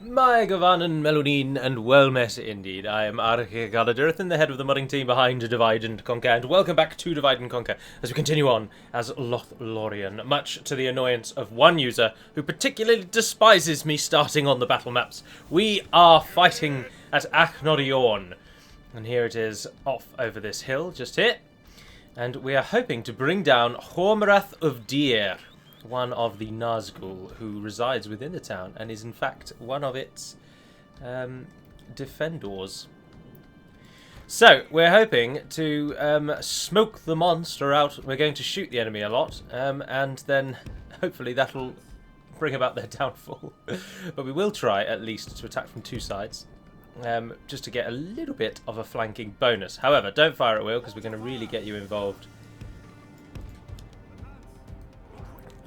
My Gavanan Melonin and well met indeed. I am Haldir, the head of the modding team behind Divide and Conquer, and welcome back to Divide and Conquer as we continue on as Lothlórien, much to the annoyance of one user who particularly despises me starting on the battle maps. We are fighting at Lothlórien, and here it is off over this hill, just here, and we are hoping to bring down Haldir of Dir, one of the Nazgul who resides within the town and is in fact one of its defenders. So we're hoping to smoke the monster out. We're going to shoot the enemy a lot and then hopefully that'll bring about their downfall. But we will try at least to attack from two sides just to get a little bit of a flanking bonus. However, don't fire at will because we're going to really get you involved.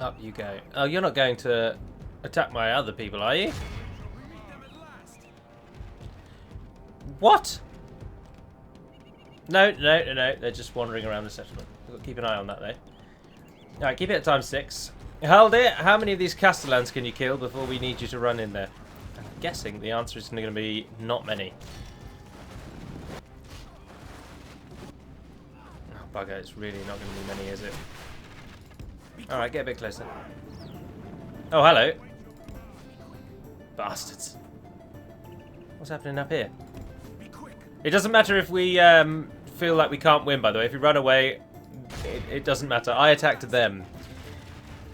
Up you go. Oh, you're not going to attack my other people, are you? What? No. They're just wandering around the settlement. We've got to keep an eye on that, though. Alright, keep it at ×6. Haldir, how many of these Castellans can you kill before we need you to run in there? I'm guessing the answer is going to be not many. Oh, bugger, it's really not going to be many, is it? Alright, get a bit closer. Oh, hello. Bastards. What's happening up here? It doesn't matter if we feel like we can't win, by the way. If we run away, it doesn't matter. I attacked them.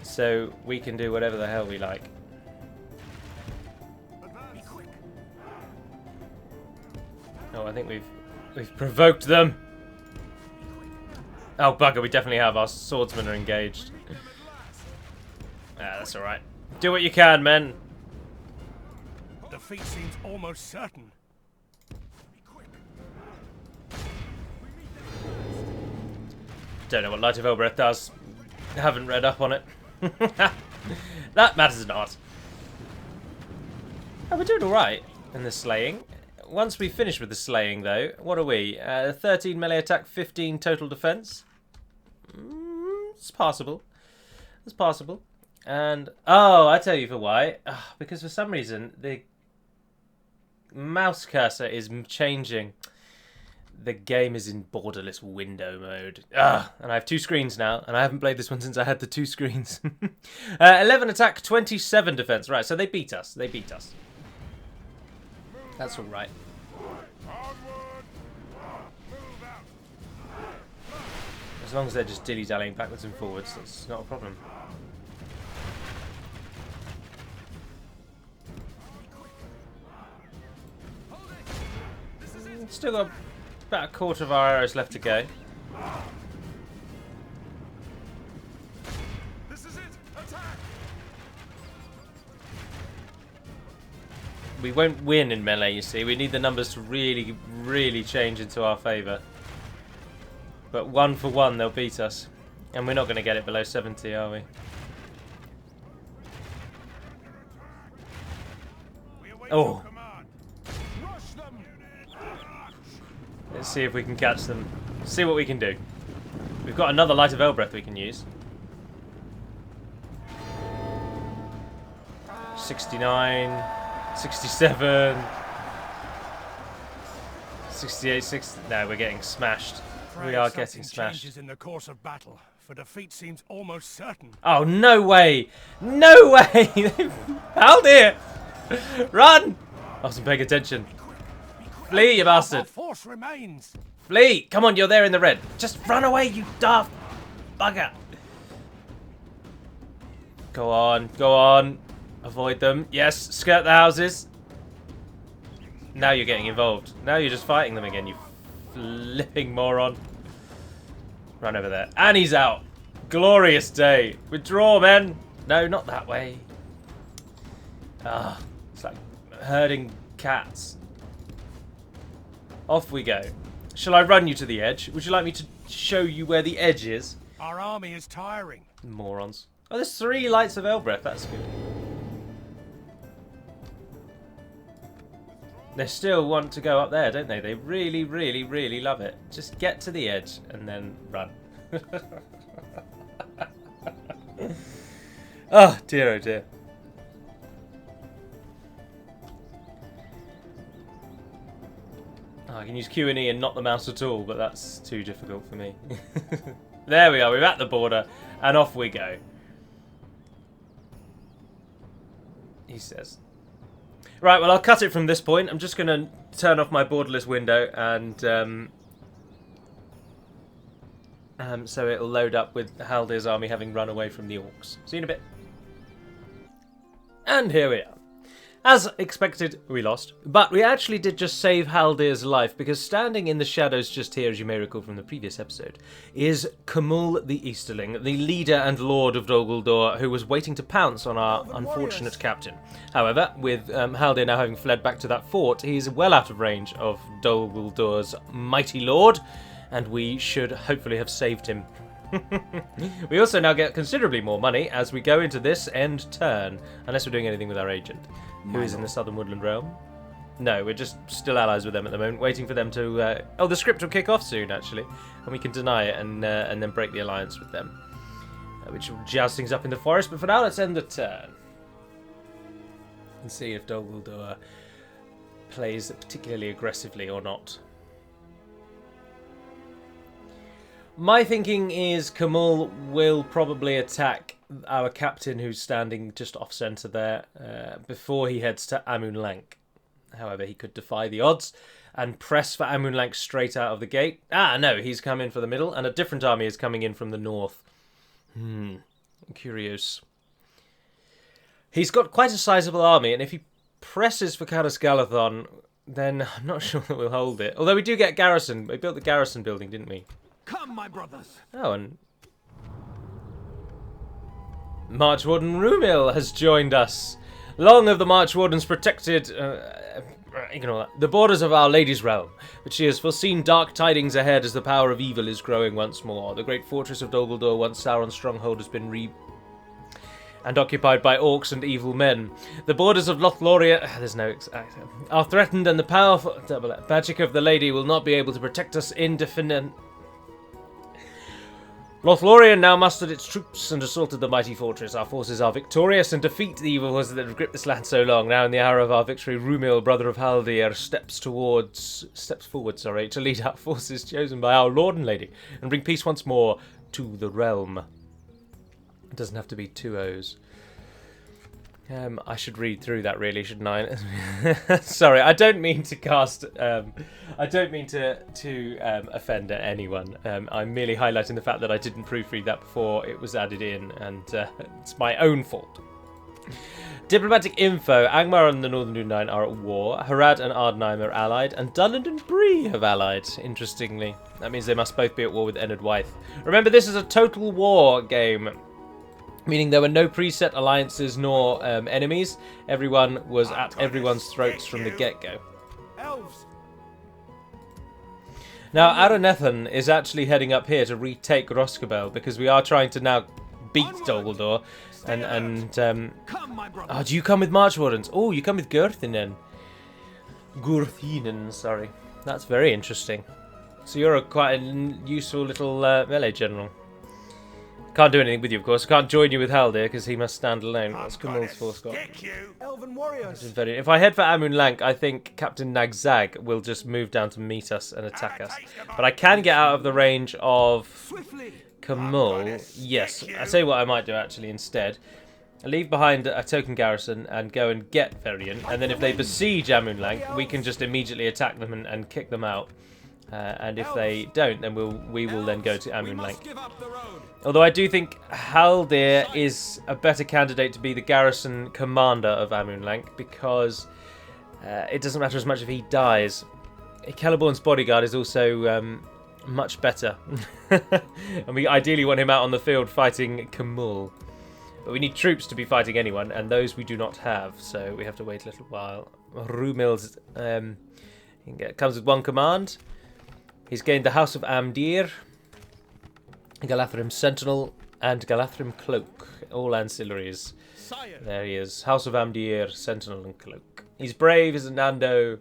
So we can do whatever the hell we like. Oh, I think we've provoked them. Oh, bugger, we definitely have. Our swordsmen are engaged. That's alright. Do what you can, men. Defeat seems almost certain. Don't know what Light of Elbreth does. Haven't read up on it. That matters not. Oh, we're doing alright in the slaying. Once we finish with the slaying, though, what are we? 13 melee attack, 15 total defense. It's passable. It's passable. And, oh, I tell you for why. Because for some reason, the mouse cursor is changing. The game is in borderless window mode. And I have two screens now, and I haven't played this one since I had the two screens. 11 attack, 27 defense. Right, so they beat us. They beat us. That's all right. As long as they're just dilly-dallying backwards and forwards, that's not a problem. Still got about a quarter of our arrows left to go. This is it. Attack. We won't win in melee, you see. We need the numbers to really, really change into our favour. But 1 for 1, they'll beat us. And we're not going to get it below 70, are we? Oh. Let's see if we can catch them. See what we can do. We've got another Light of Elbreth we can use. 69, 67, 68, 60. No, we're getting smashed. We are getting smashed. Changes in the course of battle, for defeat seems almost certain. Oh, no way! No way! Haldir! Run! I wasn't paying attention. Flee, you bastard! Our force remains. Flee! Come on, you're there in the red. Just run away, you daft bugger! Go on, go on. Avoid them. Yes, skirt the houses. Now you're getting involved. Now you're just fighting them again, you flipping moron. Run over there. And he's out. Glorious day. Withdraw, men. No, not that way. It's like herding cats. Off we go. Shall I run you to the edge? Would you like me to show you where the edge is? Our army is tiring. Morons. Oh, there's 3 Lights of Elbreth. That's good. They still want to go up there, don't they? They really, really, really love it. Just get to the edge and then run. Oh, dear, oh dear. Oh, I can use Q and E and not the mouse at all, but that's too difficult for me. There we are, we're at the border, and off we go. He says. Right, well, I'll cut it from this point. I'm just going to turn off my borderless window, and so it'll load up with Haldir's army having run away from the orcs. See you in a bit. And here we are. As expected, we lost, but we actually did just save Haldir's life, because standing in the shadows just here, as you may recall from the previous episode, is Khamul the Easterling, the leader and lord of Dol Guldur, who was waiting to pounce on our unfortunate captain. However, with Haldir now having fled back to that fort, he's well out of range of Dol Guldur's mighty lord, and we should hopefully have saved him. We also now get considerably more money as we go into this end turn, unless we're doing anything with our agent, who is in the Southern Woodland Realm. No, we're just still allies with them at the moment, waiting for them to... Oh, the script will kick off soon, actually, and we can deny it and then break the alliance with them, which will jazz things up in the forest. But for now, let's end the turn and see if Dol Guldur plays particularly aggressively or not. My thinking is Khamul will probably attack our captain, who's standing just off-centre there, before he heads to Amun-Lank. However, he could defy the odds and press for Amun-Lank straight out of the gate. Ah, no, he's come in for the middle, and a different army is coming in from the north. Curious. He's got quite a sizable army, and if he presses for Caras Galadhon, then I'm not sure that we'll hold it. Although we do get garrison. We built the garrison building, didn't we? Come, my brothers. Oh, and March Warden Rumil has joined us. Long have the March Wardens protected ignore that, the borders of Our Lady's realm, but she has foreseen dark tidings ahead as the power of evil is growing once more. The great fortress of Dol Guldur, once Sauron's stronghold, has been and occupied by orcs and evil men. The borders of Lothlórien are threatened, and the powerful magic of the Lady will not be able to protect us indefinitely. Lothlórien now mustered its troops and assaulted the mighty fortress. Our forces are victorious and defeat the evil forces that have gripped this land so long. Now in the hour of our victory, Rumil, brother of Haldir, steps forward to lead our forces chosen by our Lord and Lady and bring peace once more to the realm. It doesn't have to be 2 O's. I should read through that, really, shouldn't I? Sorry, I don't mean to cast. I don't mean to offend anyone. I'm merely highlighting the fact that I didn't proofread that before it was added in, and it's my own fault. Diplomatic info: Angmar and the Northern Dunedain are at war. Harad and Ardnheim are allied, and Dunland and Bree have allied. Interestingly, that means they must both be at war with Ennard Wyeth. Remember, this is a total war game, meaning there were no preset alliances nor enemies. Everyone was at everyone's throats from the get-go. Elves. Now, Aranethan is actually heading up here to retake Roscabel, because we are trying to now beat Dol Guldur. Oh, do you come with March Wardens? Oh, you come with Gurthinen. Sorry. That's very interesting. So you're quite a useful little melee general. Can't do anything with you, of course. I can't join you with Haldir because he must stand alone. That's Khamul's force got. Elven warriors. If I head for Amun-Lank, I think Captain Nagzag will just move down to meet us and attack us. But I can get out of the range of Khamul. Yes, I tell you what I might do actually instead. I leave behind a token garrison and go and get Varian, and then if they besiege Amun-Lank, we can just immediately attack them and kick them out. And if they don't, then we will then go to Amun-Lank. Although I do think Haldir is a better candidate to be the garrison commander of Amun-Lank, because it doesn't matter as much if he dies. Celeborn's bodyguard is also much better. And we ideally want him out on the field fighting Khamul. But we need troops to be fighting anyone, and those we do not have, so we have to wait a little while. Rumil's comes with 1 command. He's gained the House of Amdir, Galathrim Sentinel, and Galathrim Cloak. All ancillaries. There he is. House of Amdir, Sentinel, and Cloak. He's brave, he's a Nando.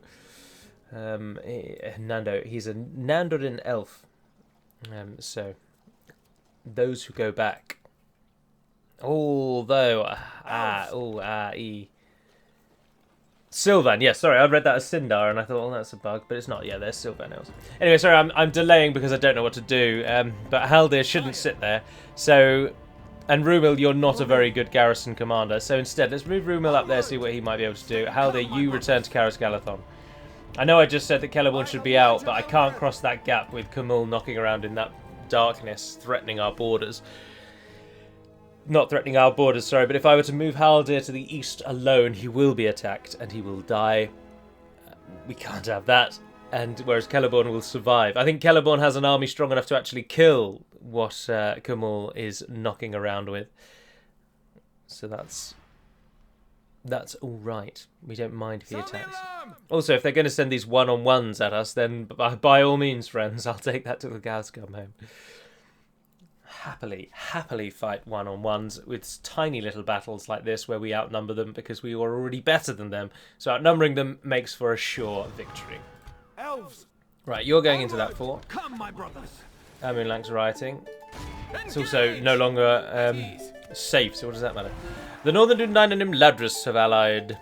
He's a Nandorin elf. So, those who go back. Although, Sylvan, yes, sorry, I read that as Sindar and I thought, well, that's a bug, but it's not. Yeah, there's Sylvan elves. Anyway, sorry, I'm delaying because I don't know what to do, but Haldir shouldn't sit there. So, and Rumil, you're not a very good garrison commander, so instead, let's move Rumil up there, see what he might be able to do. Haldir, you return to Karas Galathon. I know I just said that Celeborn should be out, but I can't cross that gap with Khamul knocking around in that darkness, threatening our borders. Not threatening our borders, sorry, but if I were to move Haldir to the east alone, he will be attacked and he will die. We can't have that. And whereas Celeborn will survive. I think Celeborn has an army strong enough to actually kill what Khamul is knocking around with. So that's all right. We don't mind if he attacks. Also, if they're going to send these one-on-ones at us, then by all means, friends, I'll take that till the cows come home. Happily fight one-on-ones with tiny little battles like this where we outnumber them because we are already better than them. So outnumbering them makes for a sure victory. Elves. Right, you're going into that fort. Come, my brothers. Amunlank's rioting. It's also no longer safe, so what does that matter? The Northern Dundain and Ladris have allied.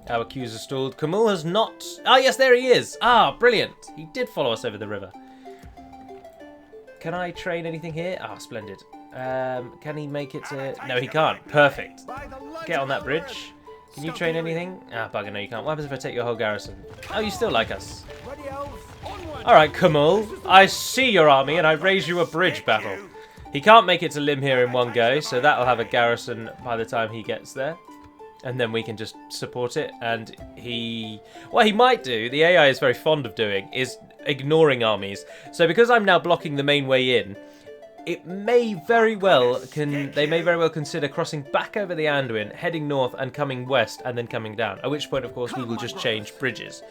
Our accuser stalled. Khamul has not... Ah, yes, there he is. Ah, brilliant. He did follow us over the river. Can I train anything here? Ah, splendid. Can he make it to... No, he can't. Perfect. Get on that bridge. Can you train anything? Ah, bugger, no, you can't. What happens if I take your whole garrison? Oh, you still like us. Alright, Khamul. I see your army, and I raise you a bridge battle. He can't make it to Limhir in one go, so that'll have a garrison by the time he gets there. And then we can just support it. And what he might do, the AI is very fond of doing, is ignoring armies. So because I'm now blocking the main way in, it may very well they may very well consider crossing back over the Anduin, heading north and coming west and then coming down. At which point, of course, we will just change bridges.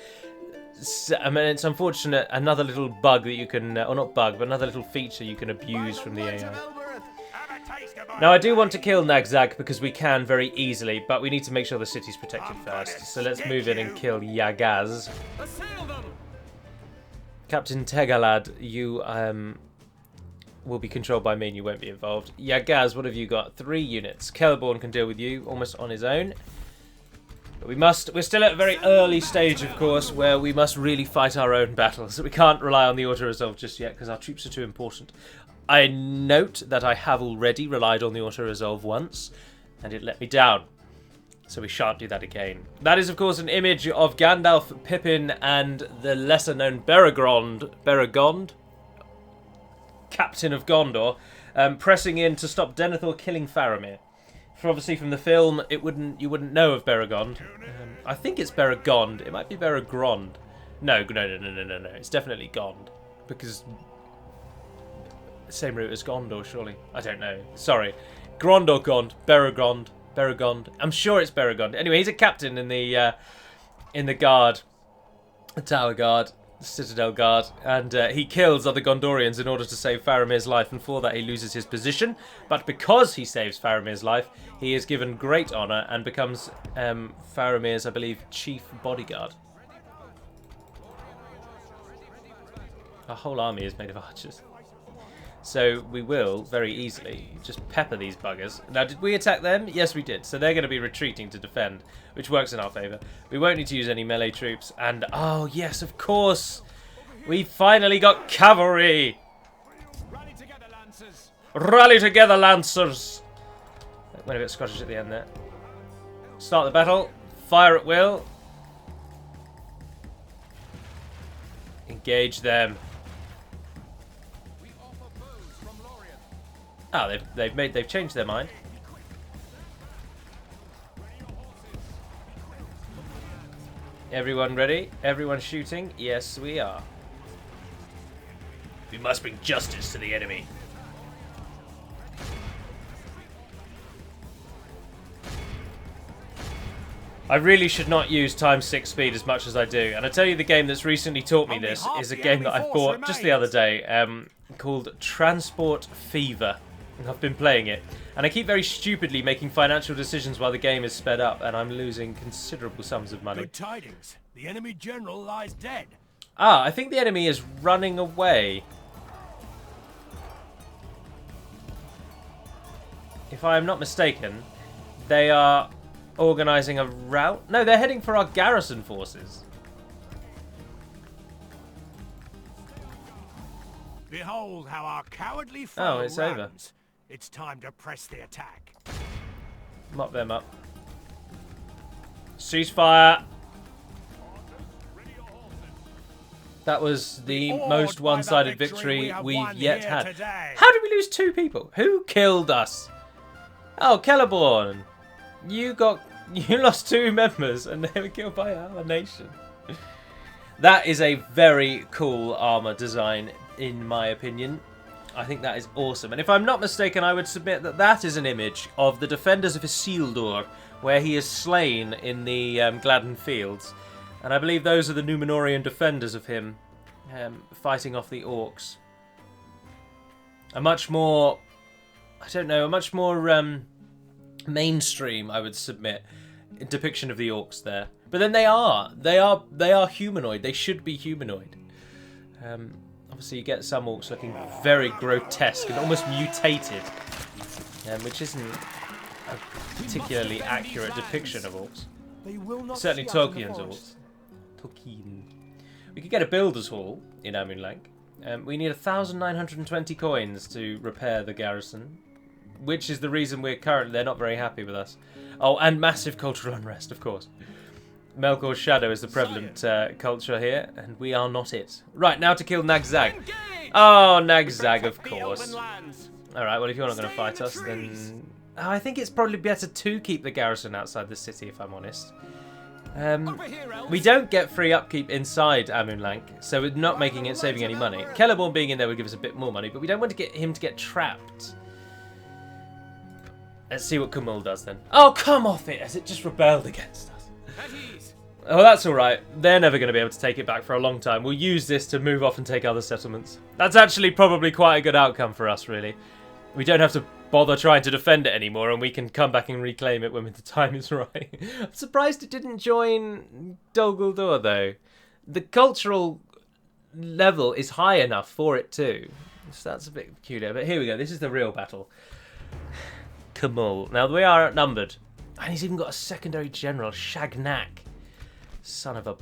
So, I mean, it's unfortunate. Another little bug that you can, or not bug, but another little feature you can abuse from the AI. Now, I do want to kill Nagzag because we can very easily, but we need to make sure the city's protected first. So let's move in and kill Yagaz. Captain Tegalad, you will be controlled by me and you won't be involved. Yagaz, what have you got? 3 units. Celeborn can deal with you almost on his own. But we're still at a very early stage, of course, where we must really fight our own battles. We can't rely on the auto-resolve just yet because our troops are too important. I note that I have already relied on the auto-resolve once, and it let me down. So we shan't do that again. That is, of course, an image of Gandalf, Pippin, and the lesser-known Beregond, Captain of Gondor, pressing in to stop Denethor killing Faramir. For obviously from the film, you wouldn't know of Beregond. I think it's Beregond. It might be Beregrond. No. It's definitely Gond, because same route as Gondor, surely. I don't know. Sorry, Grond or Gond? Beregond. I'm sure it's Beregond. Anyway, he's a captain in the guard, the Tower Guard, the Citadel Guard, and he kills other Gondorians in order to save Faramir's life, and for that he loses his position. But because he saves Faramir's life, he is given great honour and becomes Faramir's, I believe, chief bodyguard. Our whole army is made of archers. So we will, very easily, just pepper these buggers. Now, did we attack them? Yes, we did. So they're going to be retreating to defend, which works in our favour. We won't need to use any melee troops. And, oh, yes, of course, we finally got cavalry! Rally together, Lancers! Rally together, Lancers! Went a bit Scottish at the end there. Start the battle. Fire at will. Engage them. Oh, they've changed their mind. Everyone ready? Everyone shooting? Yes, we are. We must bring justice to the enemy. I really should not use ×6 speed as much as I do. And I tell you, the game that's recently taught me this is a game that I bought just the other day, called Transport Fever. I've been playing it, and I keep very stupidly making financial decisions while the game is sped up, and I'm losing considerable sums of money. Good tidings. The enemy general lies dead. Ah, I think the enemy is running away. If I am not mistaken, they are organising a route. No, they're heading for our garrison forces. Behold how our cowardly foe Oh, it's over. runs. It's time to press the attack. Mop them up. Ceasefire. That was the most one-sided victory we've yet had. Today. How did we lose 2 people? Who killed us? Oh, Celeborn. You lost 2 members and they were killed by our nation. That is a very cool armor design, in my opinion. I think that is awesome. And if I'm not mistaken, I would submit that that is an image of the defenders of Isildur, where he is slain in the Gladden Fields. And I believe those are the Númenórean defenders of him, fighting off the orcs. A much more, I don't know, a much more mainstream, I would submit, depiction of the orcs there. But then they are humanoid. They should be humanoid. Obviously, you get some orcs looking very grotesque and almost mutated, which isn't a particularly accurate depiction of orcs. Certainly Tolkien's orcs. Tolkien. We could get a builder's hall in Amunlank. We need 1,920 coins to repair the garrison, which is the reason they're not very happy with us. Oh, and massive cultural unrest, of course. Melkor's shadow is the prevalent culture here, and we are not it. Right, now to kill Nagzag. Oh, Nagzag, of course. Alright, well, if you're not going to fight us, then... Oh, I think it's probably better to keep the garrison outside the city, if I'm honest. We don't get free upkeep inside Amunlank, so we're not saving any money. Celeborn being in there would give us a bit more money, but we don't want to get him to get trapped. Let's see what Khamul does then. Oh, come off it, as it just rebelled against us. Oh, that's alright. They're never going to be able to take it back for a long time. We'll use this to move off and take other settlements. That's actually probably quite a good outcome for us, really. We don't have to bother trying to defend it anymore, and we can come back and reclaim it when the time is right. I'm surprised it didn't join Dol Guldur, though. The cultural level is high enough for it, too. So that's a bit peculiar. But here we go. This is the real battle. Khamul. Now, we are outnumbered. And he's even got a secondary general, Shagnak. Son of a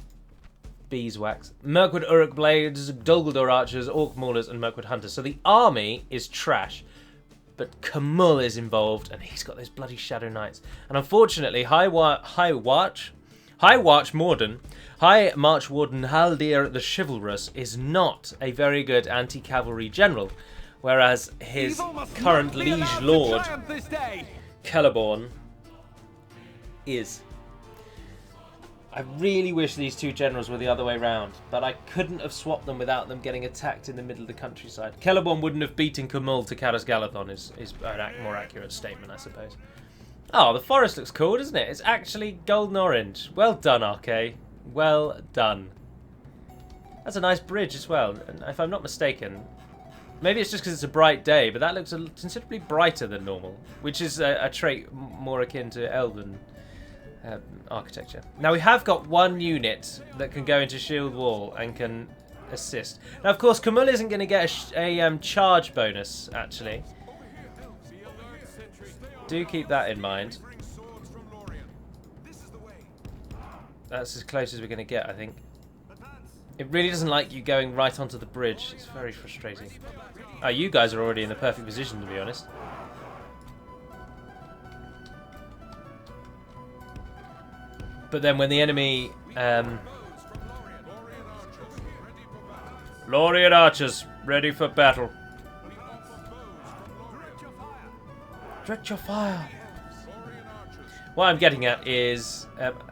beeswax. Mirkwood Uruk Blades, Dol Guldur Archers, Orc Maulers, and Mirkwood Hunters. So the army is trash. But Khamul is involved, and he's got those bloody Shadow Knights. And unfortunately, High March Warden Haldir the Chivalrous is not a very good anti-cavalry general. Whereas his current liege lord, Celeborn, is. I really wish these 2 generals were the other way round, but I couldn't have swapped them without them getting attacked in the middle of the countryside. Celeborn wouldn't have beaten Khamul to Caras Galadhon is a more accurate statement, I suppose. Oh, the forest looks cool, doesn't it? It's actually golden orange. Well done, RK. Well done. That's a nice bridge as well, and if I'm not mistaken, maybe it's just because it's a bright day, but that looks considerably brighter than normal, which is a trait more akin to Elven architecture. Now we have got 1 unit that can go into shield wall and can assist. Now of course Khamul isn't going to get a charge bonus actually. Do keep that in mind. That's as close as we're going to get, I think. It really doesn't like you going right onto the bridge. It's very frustrating. Oh, you guys are already in the perfect position, to be honest. But then when the enemy... Lothlórien archers, ready for battle. Direct your fire. What I'm getting at is,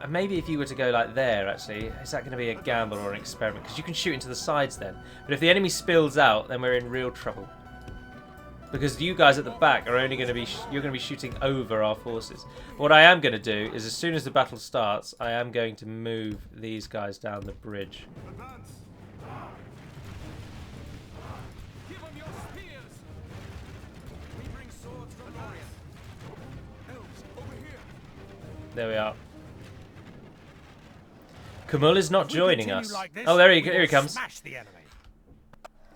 maybe if you were to go like there, actually, is that going to be a gamble or an experiment? Because you can shoot into the sides then. But if the enemy spills out, then we're in real trouble. Because you guys at the back are only going to be, you're going to be shooting over our forces. What I am going to do is, as soon as the battle starts, I am going to move these guys down the bridge. There we are. Khamul is not joining us. Oh, here he comes.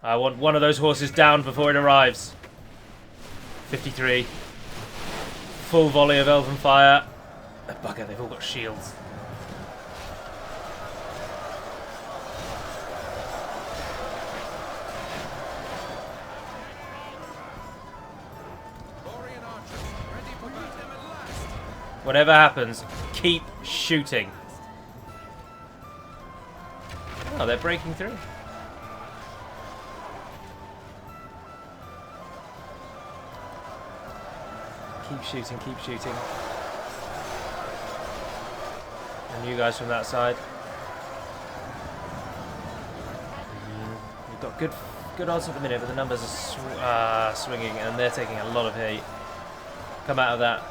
I want one of those horses down before it arrives. 53. Full volley of elven fire. Oh, bugger, they've all got shields. Whatever happens, keep shooting. Oh, they're breaking through. Keep shooting, keep shooting. And you guys from that side. We've got good odds at the minute, but the numbers are swinging, and they're taking a lot of heat. Come out of that.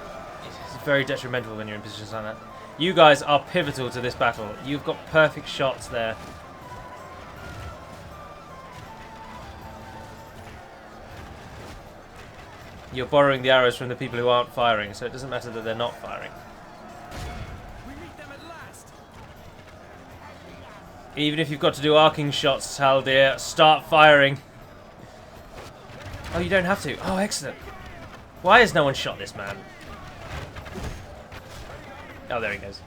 It's very detrimental when you're in positions like that. You guys are pivotal to this battle. You've got perfect shots there. You're borrowing the arrows from the people who aren't firing, so it doesn't matter that they're not firing. We meet them at last. Even if you've got to do arcing shots, Haldir, start firing. Oh, you don't have to. Oh, excellent. Why has no one shot this man? Oh, there he goes.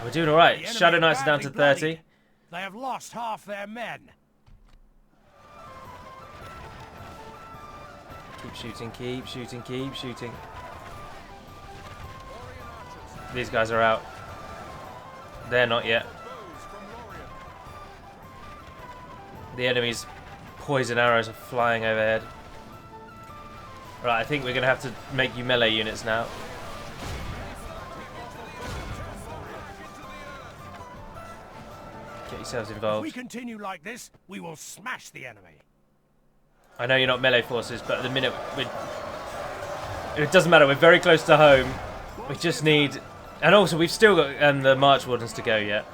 Oh, we're doing all right. Shadow Knights are down to 30. They have lost half their men. Keep shooting, keep shooting, keep shooting. These guys are out. They're not yet. The enemy's poison arrows are flying overhead. Right, I think we're going to have to make you melee units now. Get yourselves involved. If we continue like this, we will smash the enemy. I know you're not melee forces, but at the minute, it doesn't matter. We're very close to home. We just need... And also, we've still got the March Wardens to go yet.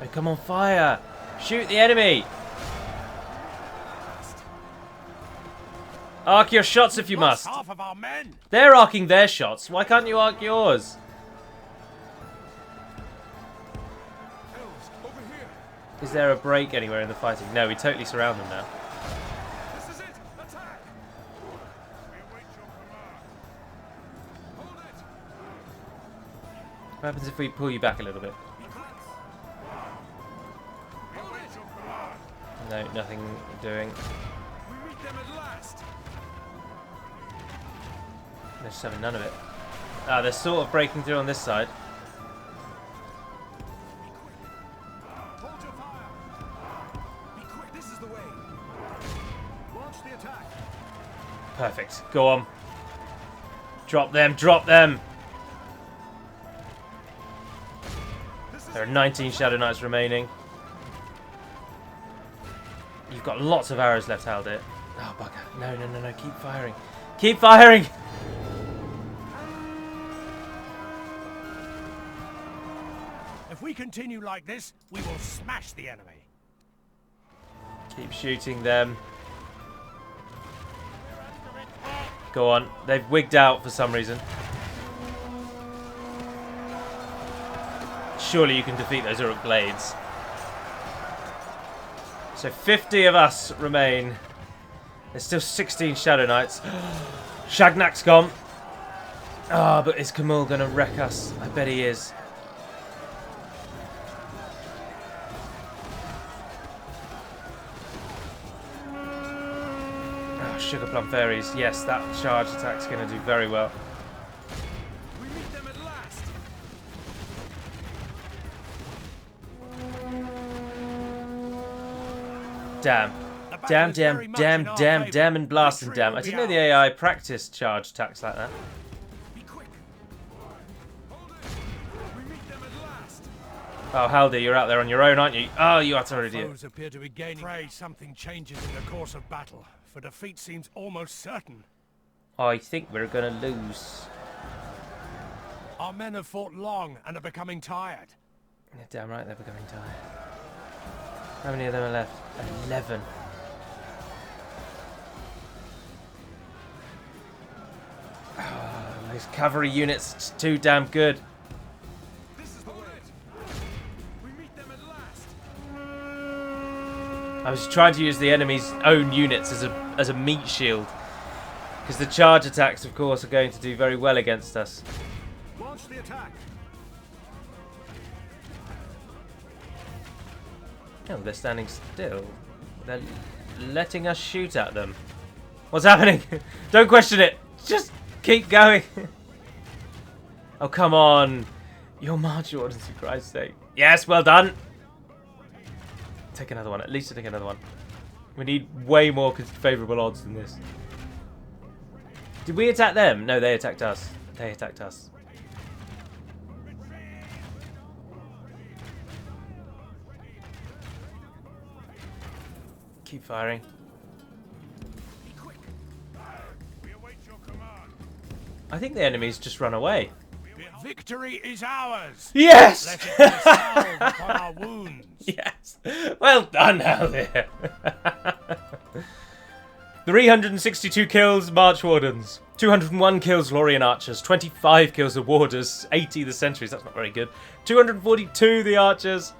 Oh, come on, fire! Shoot the enemy! Arc your shots if you must. Half of our men. They're arcing their shots. Why can't you arc yours? Is there a break anywhere in the fighting? No, we totally surround them now. This is it. Attack. We await your command. Hold it. What happens if we pull you back a little bit? Be quick. We await your command. No, nothing doing. We meet them at last. They're just having none of it. Ah, they're sort of breaking through on this side. Hold your fire. Be quick. This is the way. Launch the attack. Perfect. Go on. Drop them, drop them! There are 19 Shadow Knights remaining. You've got lots of arrows left, Haldir. Oh, bugger. No, no, no, no. Keep firing. Keep firing! If we continue like this, we will smash the enemy. Keep shooting them. Go on. They've wigged out for some reason. Surely you can defeat those Uruk blades. So 50 of us remain. There's still 16 Shadow Knights. Shagnak's gone. Ah, but is Khamul going to wreck us? I bet he is. Oh, Sugar Plum Fairies. Yes, that charge attack's going to do very well. We meet them at last. Damn. Damn, damn, damn, damn, damn, and blast and damn. I didn't know the AI practiced charge attacks like that. Be quick. Hold it. We meet them at last. Oh, Haldir, you're out there on your own, aren't you? Oh, you utter idiot. Foes appear to be gaining. Pray something changes in the course of battle, for defeat seems almost certain. I think we're going to lose. Our men have fought long and are becoming tired. Yeah, damn right they're becoming tired. How many of them are left? 11. Oh, those cavalry units, it's too damn good. This is the way. We meet them at last. I was trying to use the enemy's own units as a meat shield. Because the charge attacks, of course, are going to do very well against us. Launch the attack. Oh, they're standing still. They're letting us shoot at them. What's happening? Don't question it. Just keep going. Oh, come on. Your march orders, for Christ's sake. Yes, well done. Take another one. At least take another one. We need way more favourable odds than this. Did we attack them? No, they attacked us. They attacked us. Keep firing. Be quick. We await your command. I think the enemies just run away. Victory is ours. Yes! Let it be a salve upon our wounds. Yes! Well done, Haldir. 362 kills, March Wardens. 201 kills, Lothlórien Archers. 25 kills, the Warders. 80, the Sentries. That's not very good. 242, the Archers.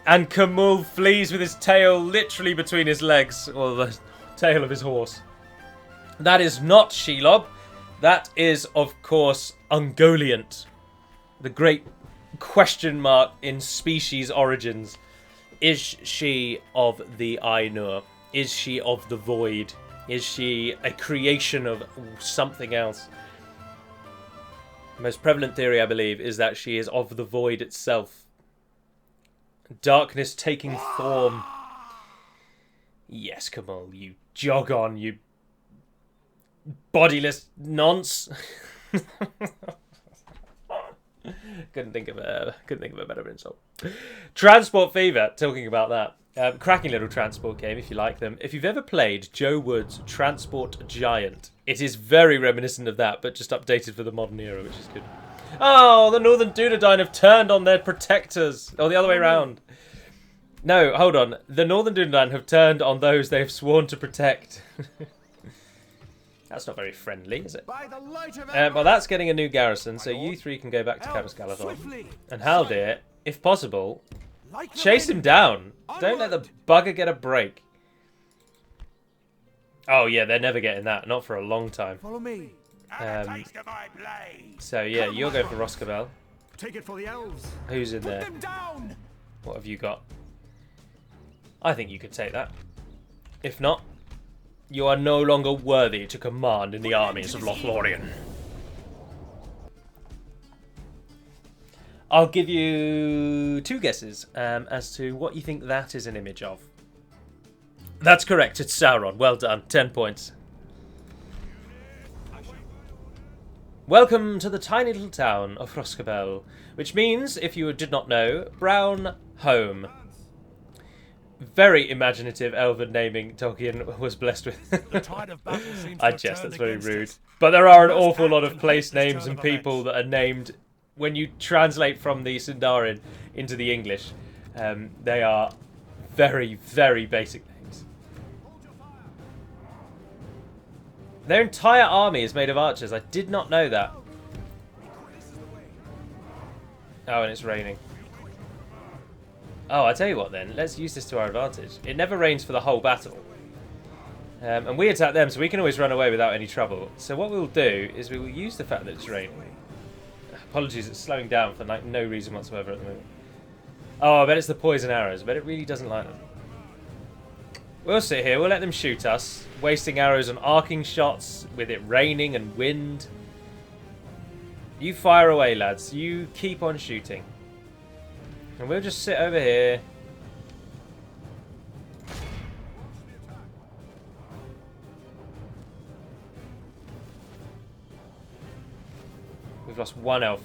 And Khamul flees with his tail literally between his legs, or the tail of his horse. That is not Shelob. That is, of course, Ungoliant. The great question mark in species origins. Is she of the Ainur? Is she of the void? Is she a creation of something else? The most prevalent theory, I believe, is that she is of the void itself. Darkness taking form. Yes, Khamul, you jog on, you bodiless nonce. Couldn't think of a better insult. Transport Fever. Talking about that, cracking little transport game if you like them. If you've ever played Joe Wood's Transport Giant, it is very reminiscent of that, but just updated for the modern era, which is good. Oh, the Northern Dunedain have turned on their protectors. Or the other way around. No, hold on. The Northern Dunedain have turned on those they have sworn to protect. That's not very friendly, is it? Well, that's getting a new garrison, so you three can go back to Khazad-dum. And Haldir, if possible, chase him down. Don't let the bugger get a break. Oh, yeah, they're never getting that. Not for a long time. Follow me. So, yeah, you'll go for Roscabel. Take it for the elves. Who's in there? Put them down. What have you got? I think you could take that. If not, you are no longer worthy to command in the armies of Lothlórien. I'll give you 2 guesses as to what you think that is an image of. That's correct, it's Sauron. Well done, 10 points. Welcome to the tiny little town of Roscabel, which means, if you did not know, brown home. Very imaginative elven naming Tolkien was blessed with. I jest, that's very rude. But there are an awful lot of place names and people that are named, when you translate from the Sindarin into the English, they are very, very basic names. Their entire army is made of archers. I did not know that. Oh, and it's raining. Oh, I tell you what then, let's use this to our advantage. It never rains for the whole battle. And we attack them, so we can always run away without any trouble. So what we'll do is we will use the fact that it's raining. Apologies, it's slowing down for like no reason whatsoever at the moment. Oh, I bet it's the poison arrows. I bet it really doesn't like them. We'll sit here, we'll let them shoot us, wasting arrows on arcing shots, with it raining and wind. You fire away, lads. You keep on shooting. And we'll just sit over here. We've lost 1 elf.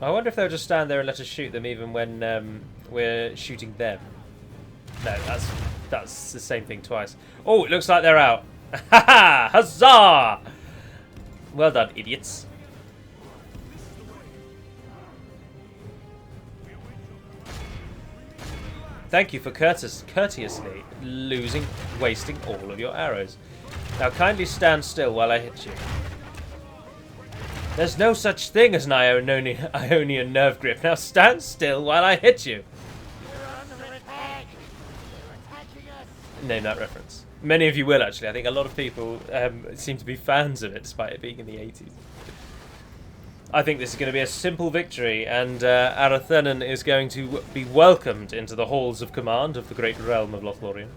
I wonder if they'll just stand there and let us shoot them even when we're shooting them. No, that's the same thing twice. Oh, it looks like they're out. Ha ha! Huzzah! Well done, idiots. Thank you for courteously wasting all of your arrows. Now kindly stand still while I hit you. There's no such thing as an Ionian nerve grip. Now stand still while I hit you. name that reference. Many of you will, actually. I think a lot of people seem to be fans of it, despite it being in the 80s. I think this is going to be a simple victory, and Arathanan is going to be welcomed into the halls of command of the great realm of Lothlórien.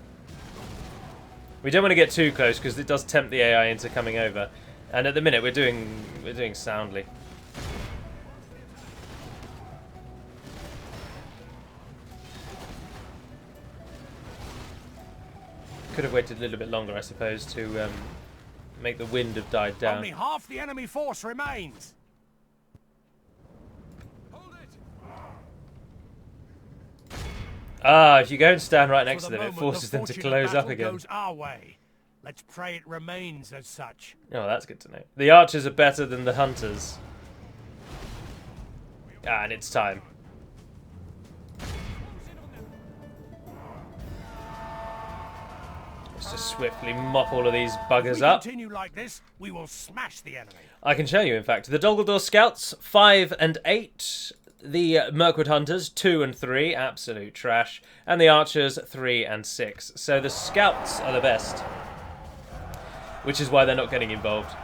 We don't want to get too close, because it does tempt the AI into coming over. And at the minute, we're doing soundly. Could have waited a little bit longer, I suppose, to make the wind have died down. Only half the enemy force remains. Ah, if you go and stand right next to them, it forces them to close up again. Goes our way. Let's pray it remains as such. Oh, that's good to know. The archers are better than the hunters. Ah, and it's time. Let's just swiftly mop all of these buggers up. If we continue like this, we will smash the enemy. I can show you, in fact. The Dol Guldur Scouts, 5 and 8. The Mirkwood Hunters, 2 and 3, absolute trash. And the Archers, 3 and 6. So the Scouts are the best. Which is why they're not getting involved.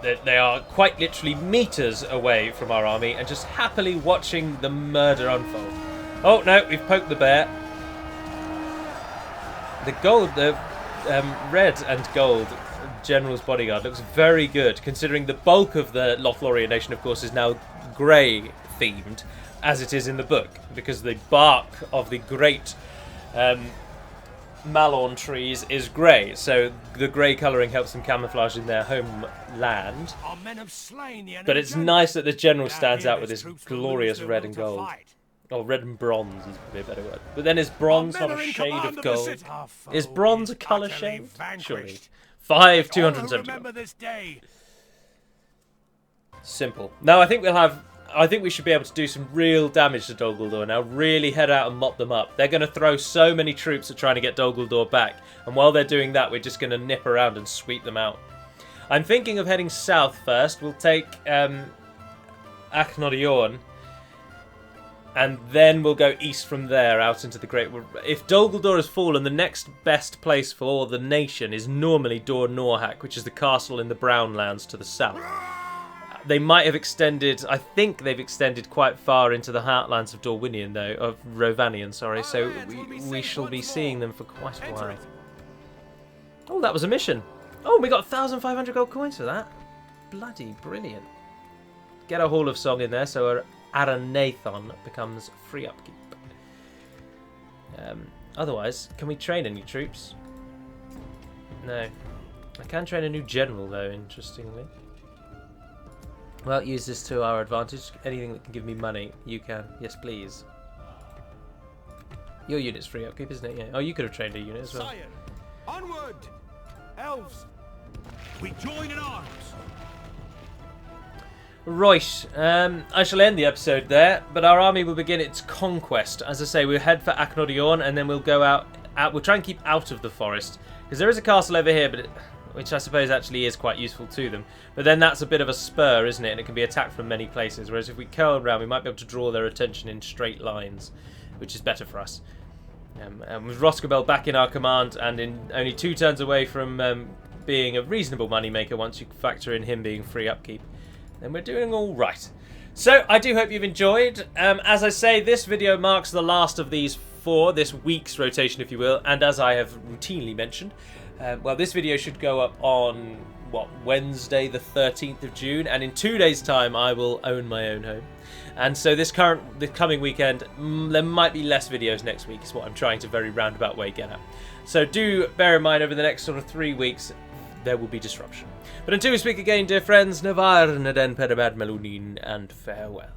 They are quite literally meters away from our army and just happily watching the murder unfold. Oh no, we've poked the bear. The red and gold General's Bodyguard looks very good, considering the bulk of the Lothlórien nation, of course, is now grey themed, as it is in the book, because the bark of the great Malorn trees is grey, so the grey colouring helps them camouflage in their homeland. Our men have slain the enemy. But it's nice that the general stands out with his glorious red and gold. Or red and bronze is probably a better word. But then is bronze not a shade of gold? Is bronze a colour shade? Surely. 5, 270. Remember this day. Simple. No, I think we should be able to do some real damage to Dol Guldur now. Really head out and mop them up. They're going to throw so many troops at trying to get Dol Guldur back. And while they're doing that, we're just going to nip around and sweep them out. I'm thinking of heading south first. We'll take Akhnodiorn. And then we'll go east from there out into the Great... If Dol Guldur has fallen, the next best place for the nation is normally Dor Norhak, which is the castle in the Brownlands to the south. They might have extended... I think they've extended quite far into the heartlands of Dorwinion, though. Of Rovanion, sorry. So we shall be seeing them for quite a while. Oh, that was a mission. Oh, we got 1,500 gold coins for that. Bloody brilliant. Get a Hall of Song in there, so... Aranathon becomes free upkeep. Otherwise, can we train any troops? No. I can train a new general, though, interestingly. Well, use this to our advantage. Anything that can give me money, you can. Yes, please. Your unit's free upkeep, isn't it? Yeah. Oh, you could have trained a unit as well. Sire, onward! Elves, we join in arms. Right, I shall end the episode there, but our army will begin its conquest. As I say, we'll head for Akhnodiorn, and then we'll go out. We'll try and keep out of the forest, because there is a castle over here, but which I suppose actually is quite useful to them. But then that's a bit of a spur, isn't it? And it can be attacked from many places, whereas if we curl around, we might be able to draw their attention in straight lines, which is better for us. And with Roscabel back in our command, and in only 2 turns away from being a reasonable moneymaker once you factor in him being free upkeep, then we're doing all right. So I do hope you've enjoyed. As I say, this video marks the last of these 4, this week's rotation, if you will. And as I have routinely mentioned, well, this video should go up on Wednesday, the 13th of June, and in 2 days' time, I will own my own home. And so the coming weekend, there might be less videos next week. Is what I'm trying to very roundabout way get at. So do bear in mind over the next sort of 3 weeks, there will be disruption. But until we speak again, dear friends, Navar Naden Perabad Melunin, and farewell.